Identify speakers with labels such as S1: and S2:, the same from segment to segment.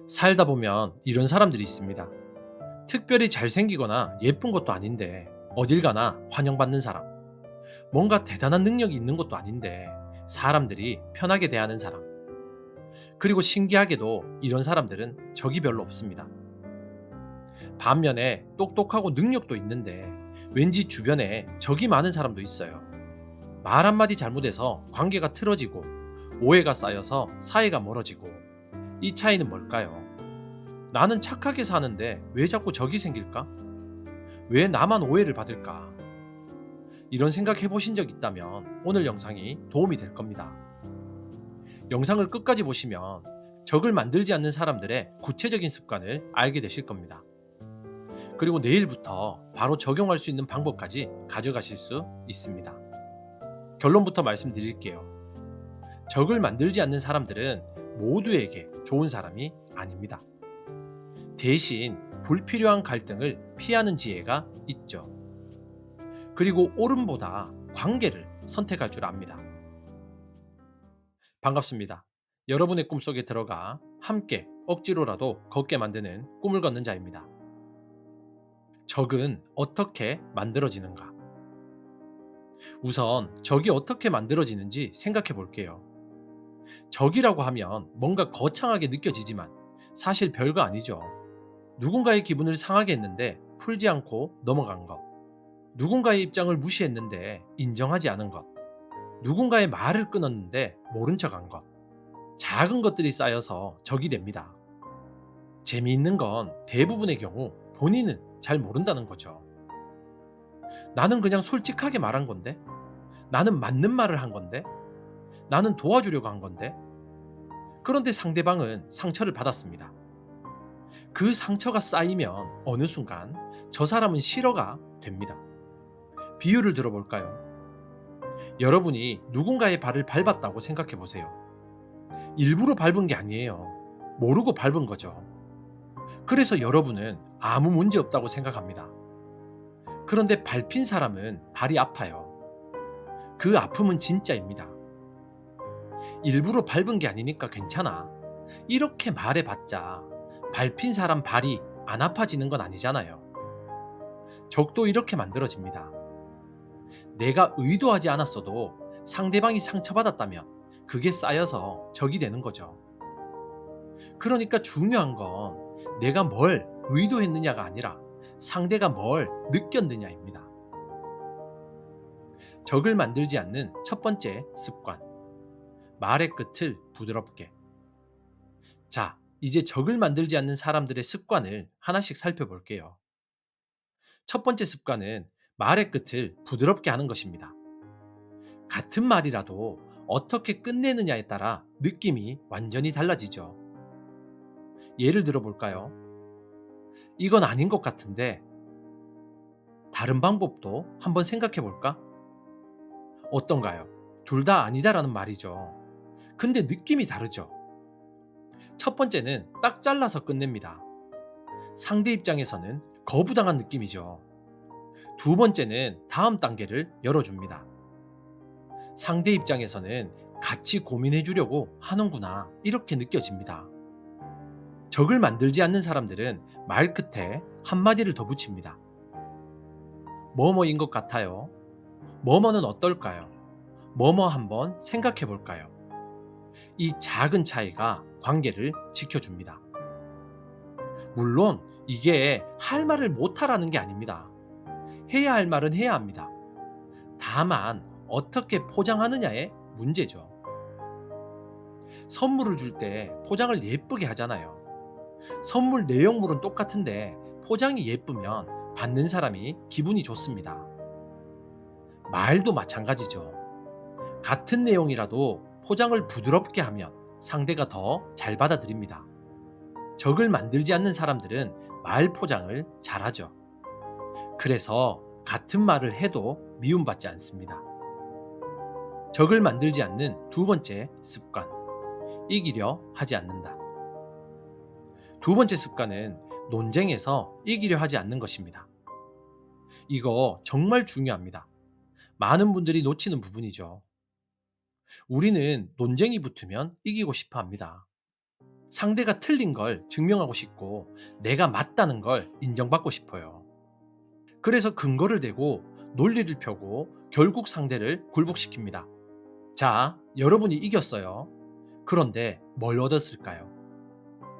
S1: 살다 보면 이런 사람들이 있습니다. 특별히 잘생기거나 예쁜 것도 아닌데 어딜 가나 환영받는 사람. 뭔가 대단한 능력이 있는 것도 아닌데 사람들이 편하게 대하는 사람. 그리고 신기하게도 이런 사람들은 적이 별로 없습니다. 반면에 똑똑하고 능력도 있는데 왠지 주변에 적이 많은 사람도 있어요. 말 한마디 잘못해서 관계가 틀어지고 오해가 쌓여서 사이가 멀어지고. 이 차이는 뭘까요? 나는 착하게 사는데 왜 자꾸 적이 생길까? 왜 나만 오해를 받을까? 이런 생각 해보신 적 있다면 오늘 영상이 도움이 될 겁니다. 영상을 끝까지 보시면 적을 만들지 않는 사람들의 구체적인 습관을 알게 되실 겁니다. 그리고 내일부터 바로 적용할 수 있는 방법까지 가져가실 수 있습니다. 결론부터 말씀드릴게요. 적을 만들지 않는 사람들은 모두에게 좋은 사람이 아닙니다. 대신 불필요한 갈등을 피하는 지혜가 있죠. 그리고 옳음보다 관계를 선택할 줄 압니다. 반갑습니다. 여러분의 꿈속에 들어가 함께 억지로라도 걷게 만드는 꿈을 걷는 자입니다. 적은 어떻게 만들어지는가? 우선 적이 어떻게 만들어지는지 생각해 볼게요. 적이라고 하면 뭔가 거창하게 느껴지지만 사실 별거 아니죠. 누군가의 기분을 상하게 했는데 풀지 않고 넘어간 것. 누군가의 입장을 무시했는데 인정하지 않은 것. 누군가의 말을 끊었는데 모른 척한 것. 작은 것들이 쌓여서 적이 됩니다. 재미있는 건 대부분의 경우 본인은 잘 모른다는 거죠. 나는 그냥 솔직하게 말한 건데, 나는 맞는 말을 한 건데, 나는 도와주려고 한 건데, 그런데 상대방은 상처를 받았습니다. 그 상처가 쌓이면 어느 순간 저 사람은 싫어가 됩니다. 비유를 들어볼까요? 여러분이 누군가의 발을 밟았다고 생각해 보세요. 일부러 밟은 게 아니에요. 모르고 밟은 거죠. 그래서 여러분은 아무 문제 없다고 생각합니다. 그런데 밟힌 사람은 발이 아파요. 그 아픔은 진짜입니다. 일부러 밟은 게 아니니까 괜찮아. 이렇게 말해봤자 밟힌 사람 발이 안 아파지는 건 아니잖아요. 적도 이렇게 만들어집니다. 내가 의도하지 않았어도 상대방이 상처받았다면 그게 쌓여서 적이 되는 거죠. 그러니까 중요한 건 내가 뭘 의도했느냐가 아니라 상대가 뭘 느꼈느냐입니다. 적을 만들지 않는 첫 번째 습관. 말의 끝을 부드럽게. 자, 이제 적을 만들지 않는 사람들의 습관을 하나씩 살펴볼게요. 첫 번째 습관은 말의 끝을 부드럽게 하는 것입니다. 같은 말이라도 어떻게 끝내느냐에 따라 느낌이 완전히 달라지죠. 예를 들어 볼까요? 이건 아닌 것 같은데 다른 방법도 한번 생각해 볼까? 어떤가요? 둘 다 아니다라는 말이죠. 근데 느낌이 다르죠. 첫 번째는 딱 잘라서 끝냅니다. 상대 입장에서는 거부당한 느낌이죠. 두 번째는 다음 단계를 열어줍니다. 상대 입장에서는 같이 고민해 주려고 하는구나, 이렇게 느껴집니다. 적을 만들지 않는 사람들은 말 끝에 한마디를 더 붙입니다. 뭐뭐인 것 같아요. 뭐뭐는 어떨까요? 뭐뭐 한번 생각해 볼까요? 이 작은 차이가 관계를 지켜줍니다. 물론 이게 할 말을 못하라는 게 아닙니다. 해야 할 말은 해야 합니다. 다만 어떻게 포장하느냐의 문제죠. 선물을 줄 때 포장을 예쁘게 하잖아요. 선물 내용물은 똑같은데 포장이 예쁘면 받는 사람이 기분이 좋습니다. 말도 마찬가지죠. 같은 내용이라도 포장을 부드럽게 하면 상대가 더 잘 받아들입니다. 적을 만들지 않는 사람들은 말 포장을 잘하죠. 그래서 같은 말을 해도 미움받지 않습니다. 적을 만들지 않는 두 번째 습관. 이기려 하지 않는다. 두 번째 습관은 논쟁에서 이기려 하지 않는 것입니다. 이거 정말 중요합니다. 많은 분들이 놓치는 부분이죠. 우리는 논쟁이 붙으면 이기고 싶어 합니다. 상대가 틀린 걸 증명하고 싶고 내가 맞다는 걸 인정받고 싶어요. 그래서 근거를 대고 논리를 펴고 결국 상대를 굴복시킵니다. 자, 여러분이 이겼어요. 그런데 뭘 얻었을까요?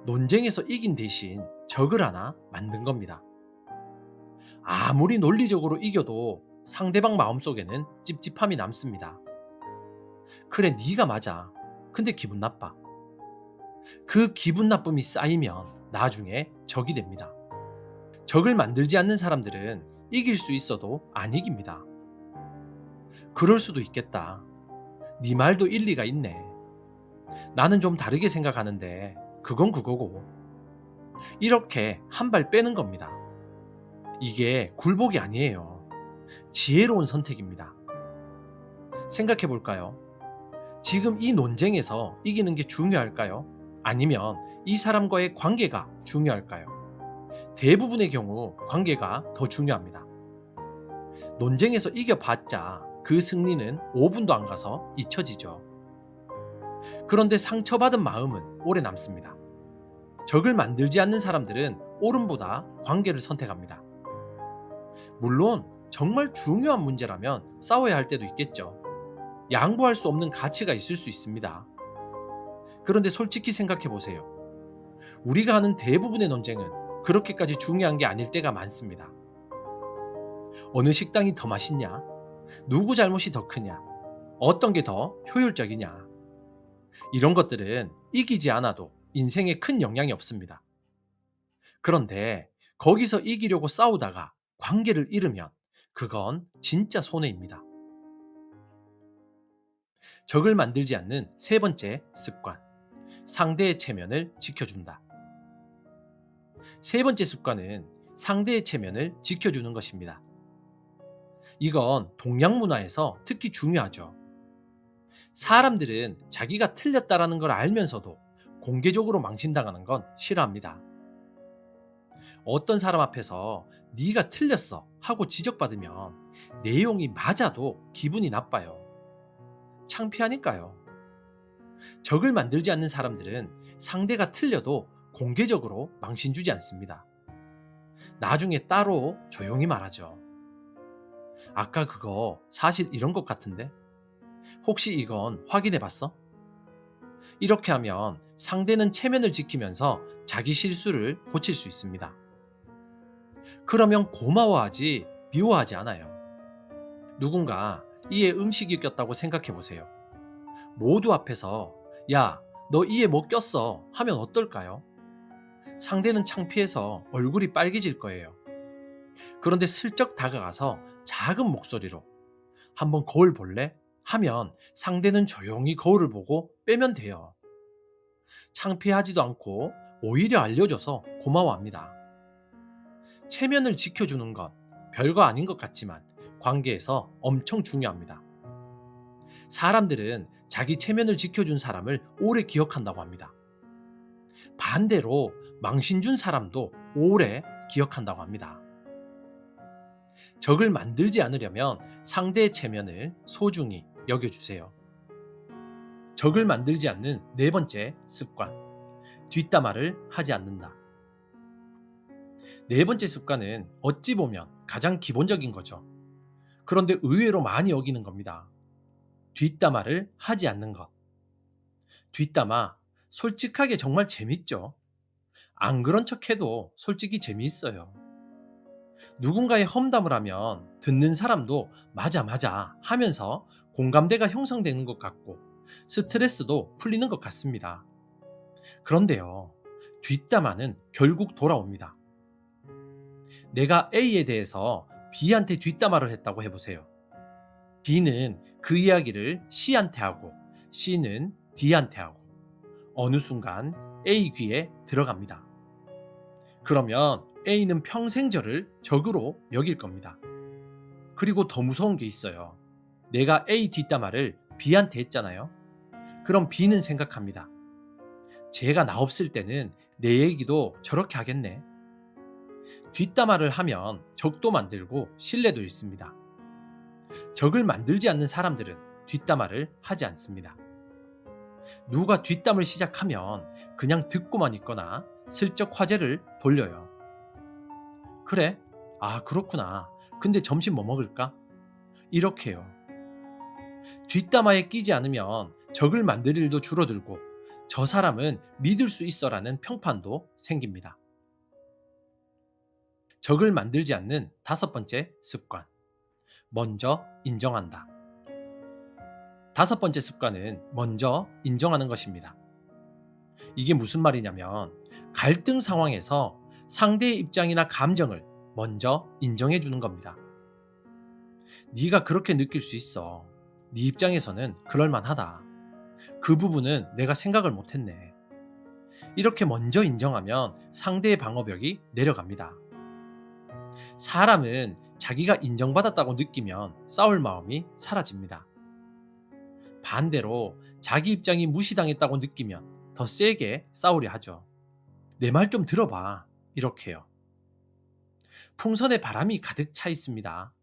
S1: 논쟁에서 이긴 대신 적을 하나 만든 겁니다. 아무리 논리적으로 이겨도 상대방 마음속에는 찝찝함이 남습니다. 그래, 네가 맞아. 근데 기분 나빠. 그 기분 나쁨이 쌓이면 나중에 적이 됩니다. 적을 만들지 않는 사람들은 이길 수 있어도 안 이깁니다. 그럴 수도 있겠다. 네 말도 일리가 있네. 나는 좀 다르게 생각하는데 그건 그거고. 이렇게 한 발 빼는 겁니다. 이게 굴복이 아니에요. 지혜로운 선택입니다. 생각해 볼까요? 지금 이 논쟁에서 이기는 게 중요할까요? 아니면 이 사람과의 관계가 중요할까요? 대부분의 경우 관계가 더 중요합니다. 논쟁에서 이겨봤자 그 승리는 5분도 안 가서 잊혀지죠. 그런데 상처받은 마음은 오래 남습니다. 적을 만들지 않는 사람들은 옳음보다 관계를 선택합니다. 물론 정말 중요한 문제라면 싸워야 할 때도 있겠죠. 양보할 수 없는 가치가 있을 수 있습니다. 그런데 솔직히 생각해 보세요. 우리가 하는 대부분의 논쟁은 그렇게까지 중요한 게 아닐 때가 많습니다. 어느 식당이 더 맛있냐? 누구 잘못이 더 크냐? 어떤 게 더 효율적이냐? 이런 것들은 이기지 않아도 인생에 큰 영향이 없습니다. 그런데 거기서 이기려고 싸우다가 관계를 잃으면 그건 진짜 손해입니다. 적을 만들지 않는 세 번째 습관. 상대의 체면을 지켜준다. 세 번째 습관은 상대의 체면을 지켜주는 것입니다. 이건 동양 문화에서 특히 중요하죠. 사람들은 자기가 틀렸다라는 걸 알면서도 공개적으로 망신당하는 건 싫어합니다. 어떤 사람 앞에서 네가 틀렸어 하고 지적받으면 내용이 맞아도 기분이 나빠요. 창피하니까요. 적을 만들지 않는 사람들은 상대가 틀려도 공개적으로 망신 주지 않습니다. 나중에 따로 조용히 말하죠. 아까 그거 사실 이런 것 같은데? 혹시 이건 확인해 봤어? 이렇게 하면 상대는 체면을 지키면서 자기 실수를 고칠 수 있습니다. 그러면 고마워하지 미워하지 않아요. 누군가 이에 음식이 꼈다고 생각해 보세요. 모두 앞에서 야, 너 이에 뭐 꼈어 하면 어떨까요? 상대는 창피해서 얼굴이 빨개질 거예요. 그런데 슬쩍 다가가서 작은 목소리로 한번 거울 볼래? 하면 상대는 조용히 거울을 보고 빼면 돼요. 창피하지도 않고 오히려 알려줘서 고마워합니다. 체면을 지켜주는 건 별거 아닌 것 같지만 관계에서 엄청 중요합니다. 사람들은 자기 체면을 지켜준 사람을 오래 기억한다고 합니다. 반대로 망신 준 사람도 오래 기억한다고 합니다. 적을 만들지 않으려면 상대의 체면을 소중히 여겨주세요. 적을 만들지 않는 네 번째 습관. 뒷담화를 하지 않는다. 네 번째 습관은 어찌 보면 가장 기본적인 거죠. 그런데 의외로 많이 어기는 겁니다. 뒷담화를 하지 않는 것. 뒷담화, 솔직하게 정말 재밌죠. 안 그런 척 해도 솔직히 재미있어요. 누군가의 험담을 하면 듣는 사람도 맞아, 맞아 하면서 공감대가 형성되는 것 같고 스트레스도 풀리는 것 같습니다. 그런데요, 뒷담화는 결국 돌아옵니다. 내가 A에 대해서 B한테 뒷담화를 했다고 해보세요. B는 그 이야기를 C한테 하고 C는 D한테 하고 어느 순간 A 귀에 들어갑니다. 그러면 A는 평생 저를 적으로 여길 겁니다. 그리고 더 무서운 게 있어요. 내가 A 뒷담화를 B한테 했잖아요. 그럼 B는 생각합니다. 제가 나 없을 때는 내 얘기도 저렇게 하겠네. 뒷담화를 하면 적도 만들고 신뢰도 잃습니다. 적을 만들지 않는 사람들은 뒷담화를 하지 않습니다. 누가 뒷담을 시작하면 그냥 듣고만 있거나 슬쩍 화제를 돌려요. 그래? 아, 그렇구나. 근데 점심 뭐 먹을까? 이렇게요. 뒷담화에 끼지 않으면 적을 만들 일도 줄어들고 저 사람은 믿을 수 있어라는 평판도 생깁니다. 적을 만들지 않는 다섯 번째 습관. 먼저 인정한다. 다섯 번째 습관은 먼저 인정하는 것입니다. 이게 무슨 말이냐면 갈등 상황에서 상대의 입장이나 감정을 먼저 인정해 주는 겁니다. 네가 그렇게 느낄 수 있어. 네 입장에서는 그럴 만하다. 그 부분은 내가 생각을 못 했네. 이렇게 먼저 인정하면 상대의 방어벽이 내려갑니다. 사람은 자기가 인정받았다고 느끼면 싸울 마음이 사라집니다. 반대로 자기 입장이 무시당했다고 느끼면 더 세게 싸우려 하죠. 내 말 좀 들어봐. 이렇게요. 풍선에 바람이 가득 차 있습니다.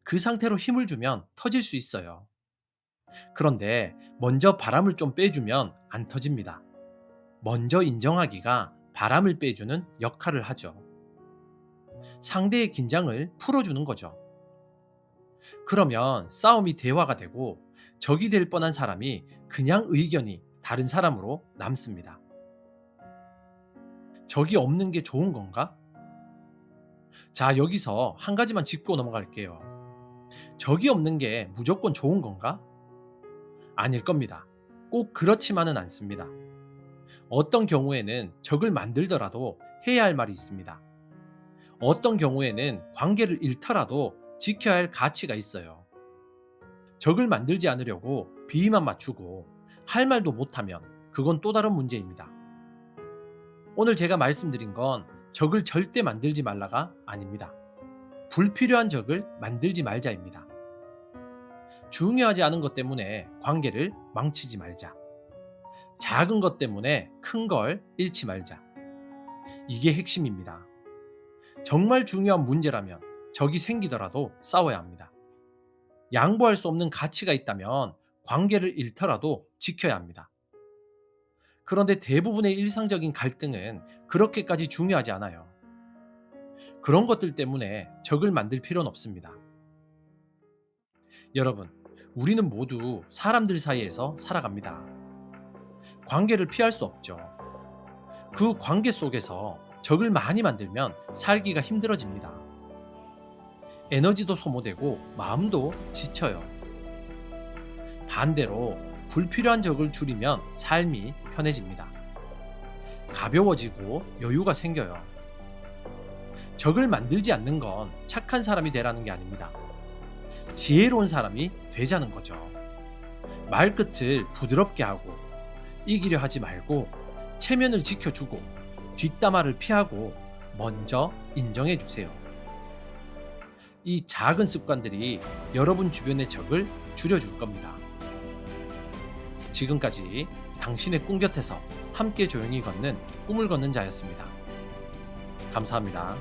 S1: 그 상태로 힘을 주면 터질 수 있어요. 그런데 먼저 바람을 좀 빼주면 안 터집니다. 먼저 인정하기가 바람을 빼주는 역할을 하죠. 상대의 긴장을 풀어주는 거죠. 그러면 싸움이 대화가 되고 적이 될 뻔한 사람이 그냥 의견이 다른 사람으로 남습니다. 적이 없는 게 좋은 건가? 자, 여기서 한 가지만 짚고 넘어갈게요. 적이 없는 게 무조건 좋은 건가? 아닐 겁니다. 꼭 그렇지만은 않습니다. 어떤 경우에는 적을 만들더라도 해야 할 말이 있습니다. 어떤 경우에는 관계를 잃더라도 지켜야 할 가치가 있어요. 적을 만들지 않으려고 비위만 맞추고 할 말도 못하면 그건 또 다른 문제입니다. 오늘 제가 말씀드린 건 적을 절대 만들지 말라가 아닙니다. 불필요한 적을 만들지 말자입니다. 중요하지 않은 것 때문에 관계를 망치지 말자. 작은 것 때문에 큰 걸 잃지 말자. 이게 핵심입니다. 정말 중요한 문제라면 적이 생기더라도 싸워야 합니다. 양보할 수 없는 가치가 있다면 관계를 잃더라도 지켜야 합니다. 그런데 대부분의 일상적인 갈등은 그렇게까지 중요하지 않아요. 그런 것들 때문에 적을 만들 필요는 없습니다. 여러분, 우리는 모두 사람들 사이에서 살아갑니다. 관계를 피할 수 없죠. 그 관계 속에서 적을 많이 만들면 살기가 힘들어집니다. 에너지도 소모되고 마음도 지쳐요. 반대로 불필요한 적을 줄이면 삶이 편해집니다. 가벼워지고 여유가 생겨요. 적을 만들지 않는 건 착한 사람이 되라는 게 아닙니다. 지혜로운 사람이 되자는 거죠. 말끝을 부드럽게 하고 이기려 하지 말고 체면을 지켜주고 뒷담화를 피하고 먼저 인정해 주세요. 이 작은 습관들이 여러분 주변의 적을 줄여줄 겁니다. 지금까지 당신의 꿈 곁에서 함께 조용히 걷는 꿈을 걷는 자였습니다. 감사합니다.